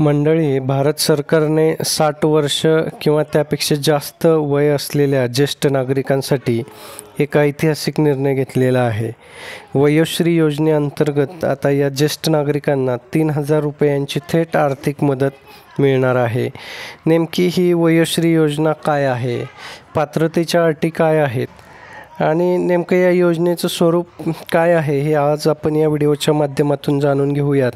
मंडळी, भारत सरकारने 60 वर्ष किंवा त्यापेक्षा जास्त वय असलेल्या ज्येष्ठ नागरिकांसाठी एक ऐतिहासिक निर्णय घेतलेला आहे. वयोश्री योजनेअंतर्गत आता या ज्येष्ठ नागरिकांना 3,000 रुपयांची थेट आर्थिक मदत मिळणार आहे. नेमकी ही वयोश्री योजना काय आहे? पात्रतेच्या अटी काय आहेत? आणि नेमकं या योजनेचं स्वरूप काय आहे हे आज आपण या व्हिडिओच्या माध्यमातून जाणून घेऊयात.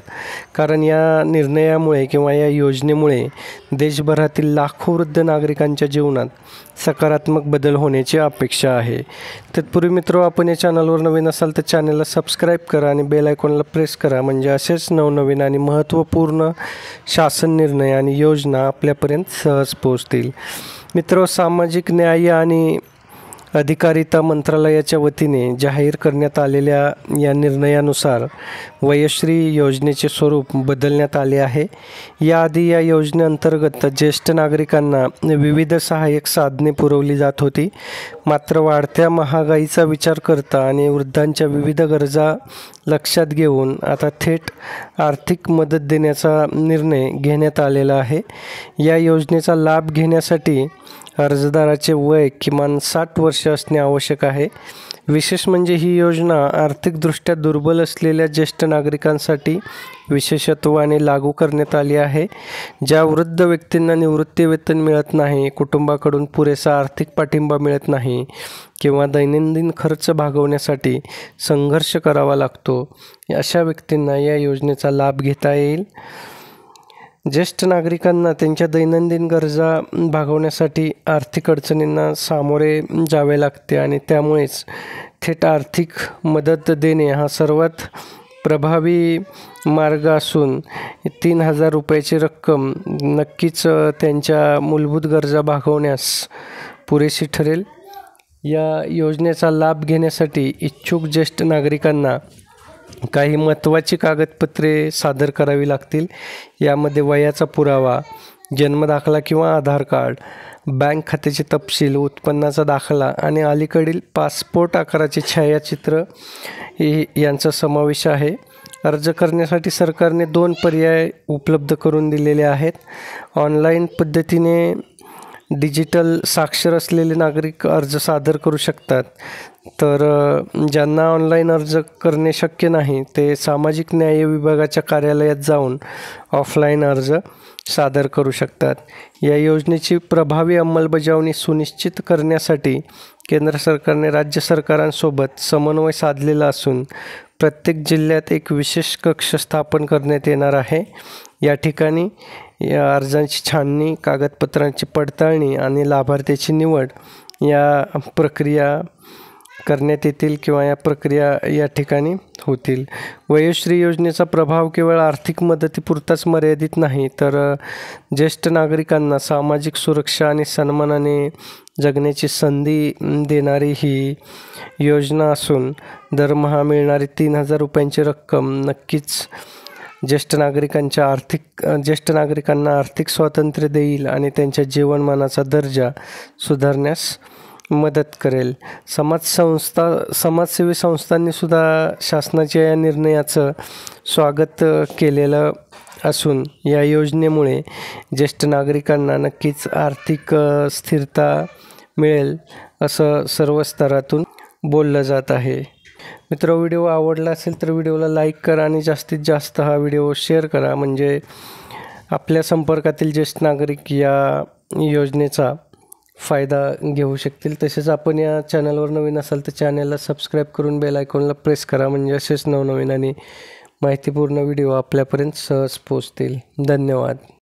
कारण या निर्णयामुळे किंवा या योजनेमुळे देशभरातील लाखो वृद्ध नागरिकांच्या जीवनात सकारात्मक बदल होण्याची अपेक्षा आहे. तत्पूर्वी मित्रो, आपण या चॅनलवर नवीन असाल तर चॅनलला सबस्क्राईब करा आणि बेल आयकॉनला प्रेस करा, म्हणजे असेच नवनवीन आणि महत्त्वपूर्ण शासन निर्णय आणि योजना आपल्यापर्यंत सहज पोहोचतील. मित्रो, सामाजिक न्याय आणि अधिकारिता मंत्रालयाच्या वतीने जाहीर करण्यात आलेल्या या निर्णयानुसार वयोश्री योजनेचे स्वरूप बदलण्यात आले आहे. याआधी या योजनेअंतर्गत ज्येष्ठ नागरिकांना विविध सहाय्यक साधने पुरवली जात होती. मात्र वाढत्या महागाईचा विचार करता आणि वृद्धांच्या विविध गरजा लक्षात घेऊन आता थेट आर्थिक मदत देण्याचा निर्णय घेण्यात आलेला आहे. या योजनेचा लाभ घेण्यासाठी अर्जदाराचे वय किमान 60 वर्ष असणे आवश्यक आहे. विशेष म्हणजे ही योजना आर्थिकदृष्ट्या दुर्बल असलेल्या ज्येष्ठ नागरिकांसाठी विशेषत्वाने लागू करण्यात आली आहे. ज्या वृद्ध व्यक्तींना निवृत्तीवेतन मिळत नाही, कुटुंबाकडून पुरेसा आर्थिक पाठिंबा मिळत नाही किंवा दैनंदिन खर्च भागवण्यासाठी संघर्ष करावा लागतो, अशा व्यक्तींना या योजनेचा लाभ घेता येईल. ज्येष्ठ नागरिकांना त्यांच्या दैनंदिन गरजा भागवण्यासाठी आर्थिक अडचणींना सामोरे जावे लागते आणि त्यामुळेच थेट आर्थिक मदत देणे हा सर्वात प्रभावी मार्ग असून 3,000 रुपयाची रक्कम नक्कीच त्यांच्या मूलभूत गरजा भागवण्यास पुरेशी ठरेल. या योजनेचा लाभ घेण्यासाठी इच्छुक ज्येष्ठ नागरिकांना काही महत्त्वाची कागदपत्रे सादर करावी लागतील. यामध्ये वयाचा पुरावा, जन्मदाखला किंवा आधार कार्ड, बँक खात्याचे तपशील, उत्पन्नाचा दाखला आणि अलीकडील पासपोर्ट आकाराचे छायाचित्र यांचा समावेश आहे. अर्ज करण्यासाठी सरकारने 2 पर्याय उपलब्ध करून दिलेले आहेत. ऑनलाईन पद्धतीने डिजिटल साक्षर असलेले नागरिक अर्ज सादर करू शकतात, तर ज्यांना ऑनलाईन अर्ज करणे शक्य नाही ते सामाजिक न्याय विभागाच्या कार्यालयात जाऊन ऑफलाईन अर्ज सादर करू शकतात. या योजनेची प्रभावी अंमलबजावणी सुनिश्चित करण्यासाठी केंद्र सरकारने राज्य सरकारांसोबत समन्वय साधलेला असून प्रत्येक जिल्ह्यात एक विशेष कक्ष स्थापन करण्यात येणार आहे. या ठिकाणी या अर्जांची छाननी, कागदपत्रांची पडताळणी आणि लाभार्थ्याची निवड या प्रक्रिया करण्यात येतील किंवा या प्रक्रिया या ठिकाणी होतील. वयोश्री योजनेचा प्रभाव केवळ आर्थिक मदतीपुरताच मर्यादित नाही, तर ज्येष्ठ नागरिकांना सामाजिक सुरक्षा आणि सन्मानाने जगण्याची संधी देणारी ही योजना असून दरमहा मिळणारी 3,000 रुपयांची रक्कम नक्कीच ज्येष्ठ नागरिकांना आर्थिक स्वातंत्र्य देईल आणि त्यांच्या जीवनमानाचा दर्जा सुधारण्यास मदत करेल. समाजसेवी संस्थांनी सुद्धा शासनाच्या या निर्णयाचं स्वागत केलेलं असून या योजनेमुळे ज्येष्ठ नागरिकांना नक्कीच आर्थिक स्थिरता मिळेल असं सर्व स्तरातून बोललं जात आहे. मित्र, व्हिडिओ आवडला असेल तर व्हिडिओला लाईक करा आणि जास्तीत जास्त हा व्हिडिओ शेअर करा, म्हणजे आपल्या संपर्कातील ज्येष्ठ नागरिक या योजनेचा फायदा घेऊ शकतील. तसेच आपण या चॅनलवर नवीन असाल तर चॅनलला सबस्क्राईब करून बेल आयकॉनला प्रेस करा, म्हणजे असेच नवनवीन आणि माहितीपूर्ण व्हिडिओ आपल्यापर्यंत सहज पोहोचतील. धन्यवाद.